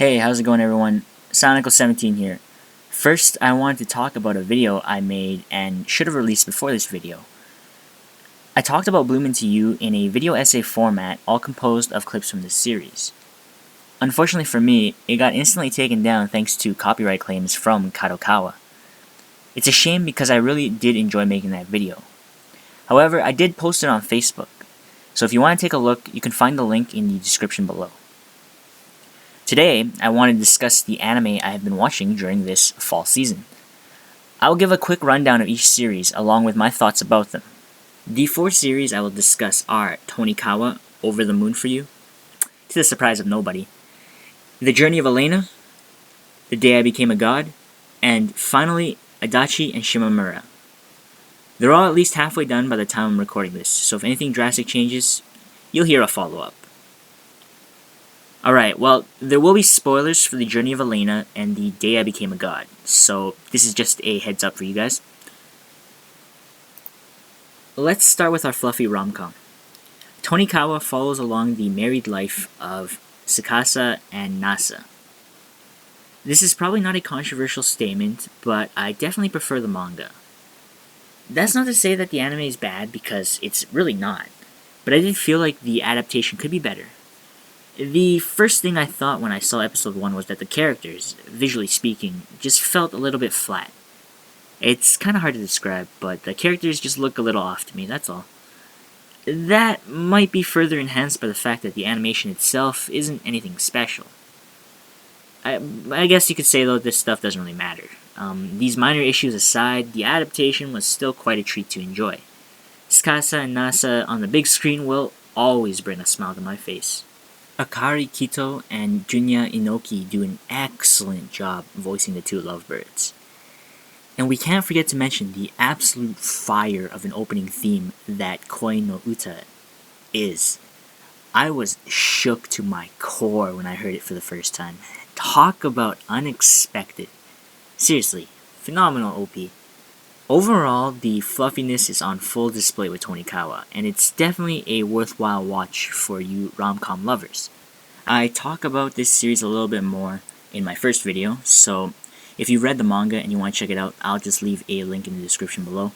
Hey, how's it going everyone? Sonical17 here. First, I wanted to talk about a video I made and should have released before this video. I talked about Bloom Into You in a video essay format, all composed of clips from this series. Unfortunately for me, it got instantly taken down thanks to copyright claims from Tonikawa. It's a shame because I really did enjoy making that video. However, I did post it on Facebook, so if you want to take a look, you can find the link in the description below. Today, I want to discuss the anime I have been watching during this fall season. I will give a quick rundown of each series along with my thoughts about them. The 4 series I will discuss are Tonikawa, Over the Moon for You, to the surprise of nobody, The Journey of Elaina, The Day I Became a God, and finally, Adachi and Shimamura. They're all at least halfway done by the time I'm recording this, so if anything drastic changes, you'll hear a follow-up. Alright, well, there will be spoilers for The Journey of Elaina and The Day I Became a God, so this is just a heads up for you guys. Let's start with our fluffy rom-com. Tonikawa follows along the married life of Tsukasa and Nasa. This is probably not a controversial statement, but I definitely prefer the manga. That's not to say that the anime is bad, because it's really not, but I did feel like the adaptation could be better. The first thing I thought when I saw episode 1 was that the characters, visually speaking, just felt a little bit flat. It's kinda hard to describe, but the characters just look a little off to me, that's all. That might be further enhanced by the fact that the animation itself isn't anything special. I guess you could say though this stuff doesn't really matter. These minor issues aside, the adaptation was still quite a treat to enjoy. Tsukasa and Nasa on the big screen will always bring a smile to my face. Akari Kito and Junya Inoki do an excellent job voicing the two lovebirds. And we can't forget to mention the absolute fire of an opening theme that Koi no Uta is. I was shook to my core when I heard it for the first time. Talk about unexpected. Seriously, phenomenal OP. Overall, the fluffiness is on full display with Tonikawa, and it's definitely a worthwhile watch for you rom-com lovers. I talk about this series a little bit more in my first video, so if you've read the manga and you want to check it out, I'll just leave a link in the description below.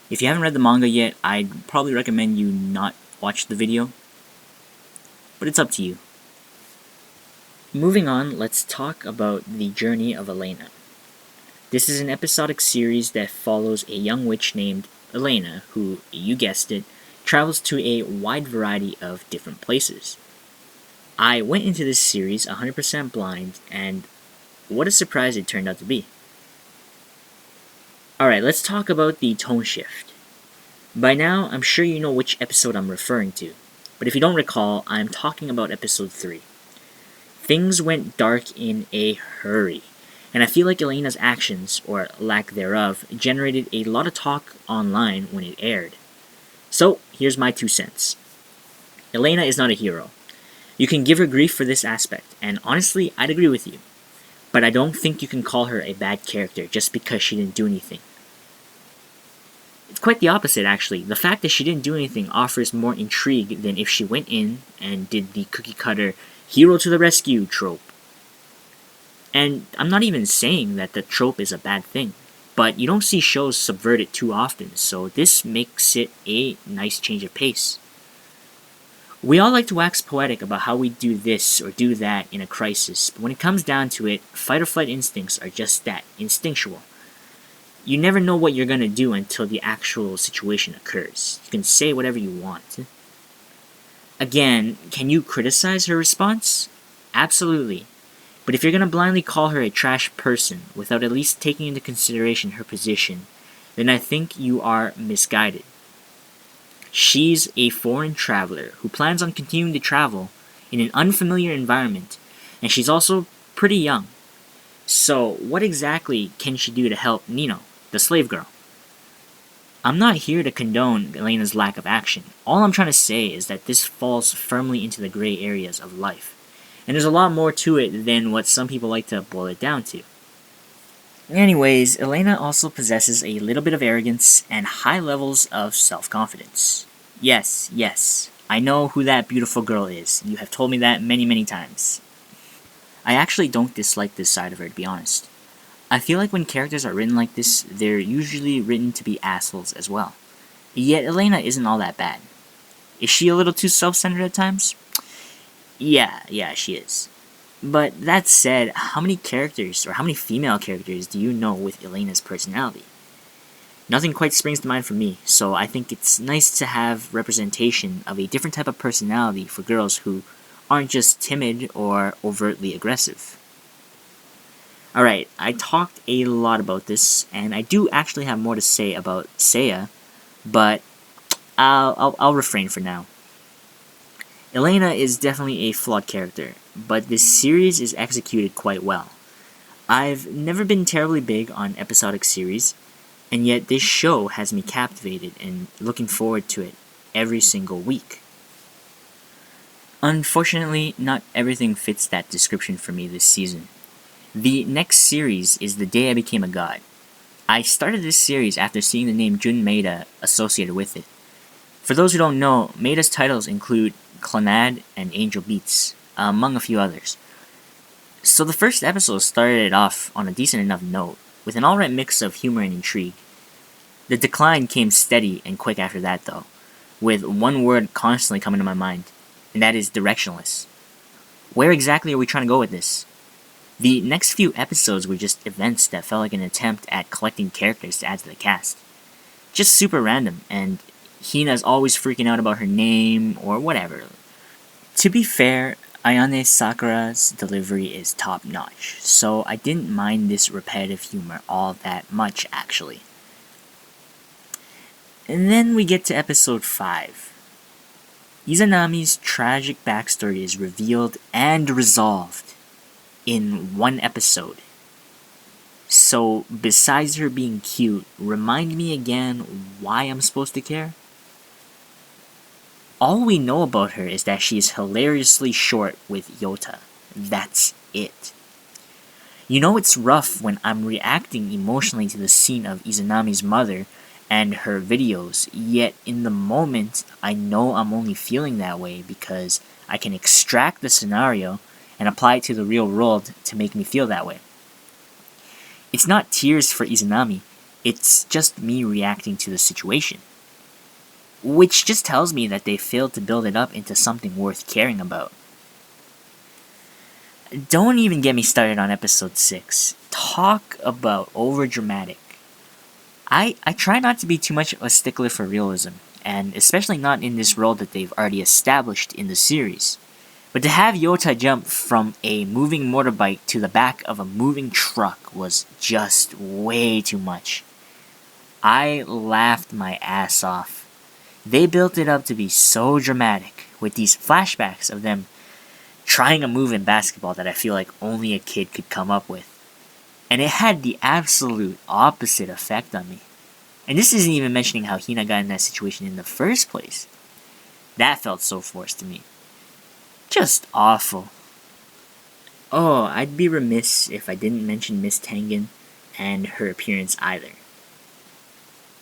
If you haven't read the manga yet, I'd probably recommend you not watch the video, but it's up to you. Moving on, let's talk about The Journey of Elaina. This is an episodic series that follows a young witch named Elaina who, you guessed it, travels to a wide variety of different places. I went into this series 100% blind, and what a surprise it turned out to be. Alright, let's talk about the tone shift. By now, I'm sure you know which episode I'm referring to, but if you don't recall, I'm talking about episode 3. Things went dark in a hurry. And I feel like Elena's actions, or lack thereof, generated a lot of talk online when it aired. So, here's my 2 cents. Elaina is not a hero. You can give her grief for this aspect, and honestly, I'd agree with you. But I don't think you can call her a bad character just because she didn't do anything. It's quite the opposite, actually. The fact that she didn't do anything offers more intrigue than if she went in and did the cookie-cutter hero to the rescue trope. And I'm not even saying that the trope is a bad thing, but you don't see shows subvert it too often, so this makes it a nice change of pace. We all like to wax poetic about how we do this or do that in a crisis, but when it comes down to it, fight or flight instincts are just that, instinctual. You never know what you're gonna do until the actual situation occurs. You can say whatever you want. Again, can you criticize her response? Absolutely. But if you're gonna blindly call her a trash person without at least taking into consideration her position, then I think you are misguided. She's a foreign traveler who plans on continuing to travel in an unfamiliar environment, and she's also pretty young. So what exactly can she do to help Nino, the slave girl? I'm not here to condone Elena's lack of action. All I'm trying to say is that this falls firmly into the gray areas of life. And there's a lot more to it than what some people like to boil it down to. Anyways, Elaina also possesses a little bit of arrogance and high levels of self-confidence. Yes, I know who that beautiful girl is. You have told me that many, many times. I actually don't dislike this side of her, to be honest. I feel like when characters are written like this, they're usually written to be assholes as well. Yet Elaina isn't all that bad. Is she a little too self-centered at times? Yeah, she is. But that said, how many characters, or how many female characters do you know with Elena's personality? Nothing quite springs to mind for me, so I think it's nice to have representation of a different type of personality for girls who aren't just timid or overtly aggressive. Alright, I talked a lot about this, and I do actually have more to say about Seiya, but I'll refrain for now. Elaina is definitely a flawed character, but this series is executed quite well. I've never been terribly big on episodic series, and yet this show has me captivated and looking forward to it every single week. Unfortunately, not everything fits that description for me this season. The next series is The Day I Became a God. I started this series after seeing the name Jun Maeda associated with it. For those who don't know, Maeda's titles include Clannad and Angel Beats, among a few others. So the first episode started it off on a decent enough note, with an alright mix of humor and intrigue. The decline came steady and quick after that though, with one word constantly coming to my mind, and that is directionless. Where exactly are we trying to go with this? The next few episodes were just events that felt like an attempt at collecting characters to add to the cast. Just super random, and Hina's always freaking out about her name, or whatever. To be fair, Ayane Sakura's delivery is top notch, so I didn't mind this repetitive humor all that much actually. And then we get to episode 5. Izanami's tragic backstory is revealed and resolved in one episode. So, besides her being cute, remind me again why I'm supposed to care? All we know about her is that she is hilariously short with Yota. That's it. You know it's rough when I'm reacting emotionally to the scene of Izanami's mother and her videos, yet in the moment I know I'm only feeling that way because I can extract the scenario and apply it to the real world to make me feel that way. It's not tears for Izanami, it's just me reacting to the situation. Which just tells me that they failed to build it up into something worth caring about. Don't even get me started on episode 6. Talk about overdramatic. I try not to be too much of a stickler for realism, and especially not in this role that they've already established in the series. But to have Yota jump from a moving motorbike to the back of a moving truck was just way too much. I laughed my ass off. They built it up to be so dramatic, with these flashbacks of them trying a move in basketball that I feel like only a kid could come up with. And it had the absolute opposite effect on me. And this isn't even mentioning how Hina got in that situation in the first place. That felt so forced to me. Just awful. Oh, I'd be remiss if I didn't mention Miss Tengen and her appearance either.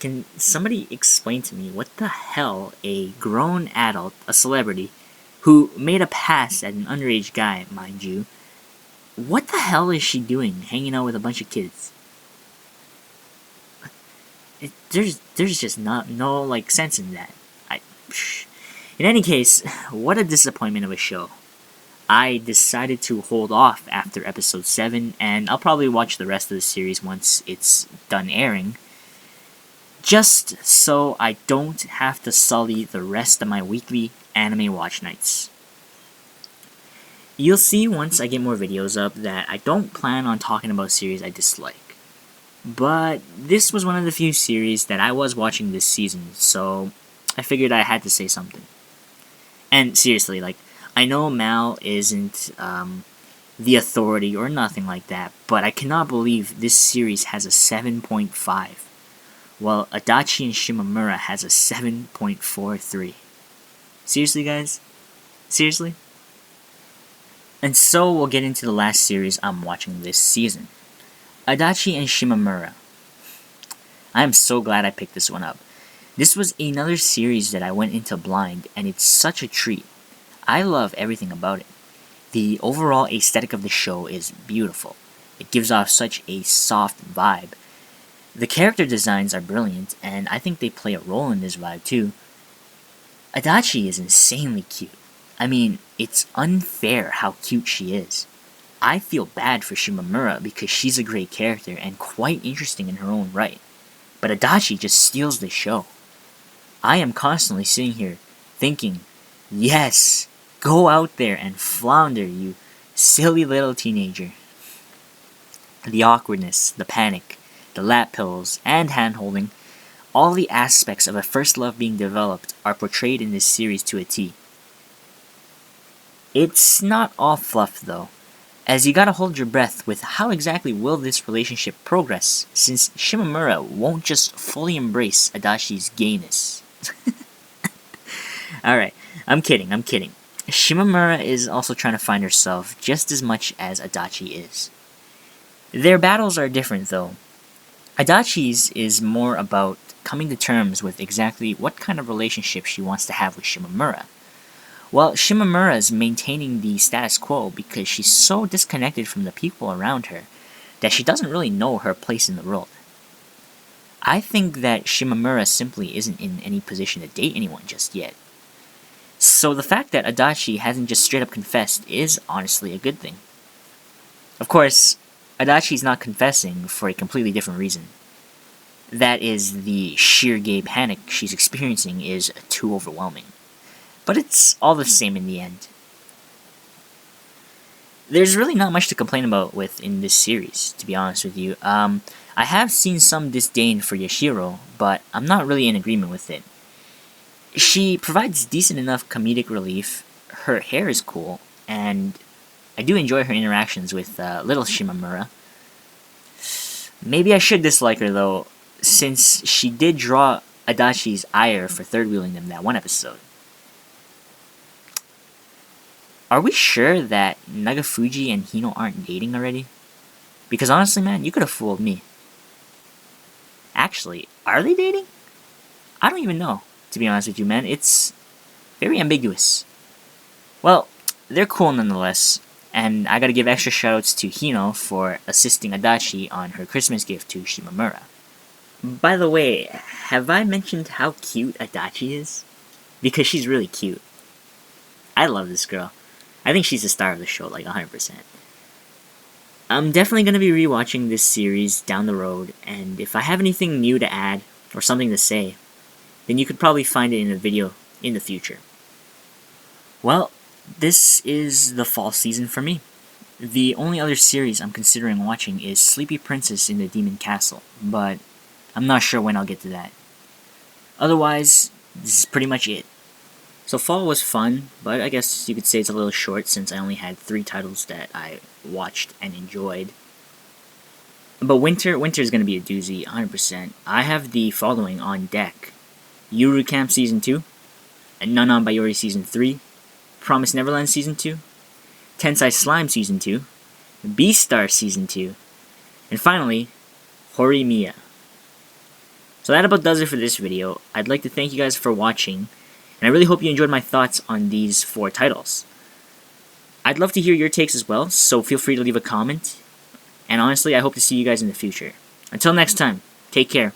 Can somebody explain to me what the hell a grown adult, a celebrity, who made a pass at an underage guy, mind you, what the hell is she doing hanging out with a bunch of kids? There's just no like sense in that. In any case, what a disappointment of a show. I decided to hold off after episode 7, and I'll probably watch the rest of the series once it's done airing, just so I don't have to sully the rest of my weekly anime watch nights. You'll see once I get more videos up that I don't plan on talking about series I dislike. But this was one of the few series that I was watching this season, so I figured I had to say something. And seriously, like, I know Mal isn't the authority or nothing like that, but I cannot believe this series has a 7.5, while Adachi and Shimamura has a 7.43. Seriously, guys? Seriously? And so we'll get into the last series I'm watching this season, Adachi and Shimamura. I am so glad I picked this one up. This was another series that I went into blind, and it's such a treat. I love everything about it. The overall aesthetic of the show is beautiful. It gives off such a soft vibe. The character designs are brilliant, and I think they play a role in this vibe too. Adachi is insanely cute. I mean, it's unfair how cute she is. I feel bad for Shimamura because she's a great character and quite interesting in her own right. But Adachi just steals the show. I am constantly sitting here thinking, yes, go out there and flounder, you silly little teenager. The awkwardness, the panic, the lap pillows, and hand-holding, all the aspects of a first love being developed are portrayed in this series to a T. It's not all fluff though, as you gotta hold your breath with how exactly will this relationship progress, since Shimamura won't just fully embrace Adachi's gayness. Alright, I'm kidding. Shimamura is also trying to find herself just as much as Adachi is. Their battles are different though. Adachi's is more about coming to terms with exactly what kind of relationship she wants to have with Shimamura, while Shimamura is maintaining the status quo because she's so disconnected from the people around her that she doesn't really know her place in the world. I think that Shimamura simply isn't in any position to date anyone just yet. So the fact that Adachi hasn't just straight up confessed is honestly a good thing. Of course, Adachi's not confessing for a completely different reason. That is, the sheer gay panic she's experiencing is too overwhelming. But it's all the same in the end. There's really not much to complain about in this series, to be honest with you. I have seen some disdain for Yashiro, but I'm not really in agreement with it. She provides decent enough comedic relief, her hair is cool, and I do enjoy her interactions with little Shimamura. Maybe I should dislike her though, since she did draw Adachi's ire for third-wheeling them that one episode. Are we sure that Nagafuji and Hino aren't dating already? Because honestly, man, you could have fooled me. Actually, are they dating? I don't even know, to be honest with you, man. It's very ambiguous. Well, they're cool nonetheless, and I gotta give extra shoutouts to Hino for assisting Adachi on her Christmas gift to Shimamura. By the way, have I mentioned how cute Adachi is? Because she's really cute. I love this girl. I think she's the star of the show, like 100%. I'm definitely going to be rewatching this series down the road, and if I have anything new to add, or something to say, then you could probably find it in a video in the future. Well, this is the fall season for me. The only other series I'm considering watching is Sleepy Princess in the Demon Castle, but I'm not sure when I'll get to that. Otherwise, this is pretty much it. So fall was fun, but I guess you could say it's a little short since I only had 3 titles that I watched and enjoyed. But winter is going to be a doozy, 100%. I have the following on deck: Yuru Camp Season 2, Nanan Bayori Season 3, Promise Neverland Season 2, Tensai Slime Season 2, Beastar Season 2, and finally, Horimiya. So that about does it for this video. I'd like to thank you guys for watching, and I really hope you enjoyed my thoughts on these 4 titles. I'd love to hear your takes as well, so feel free to leave a comment. And honestly, I hope to see you guys in the future. Until next time, take care.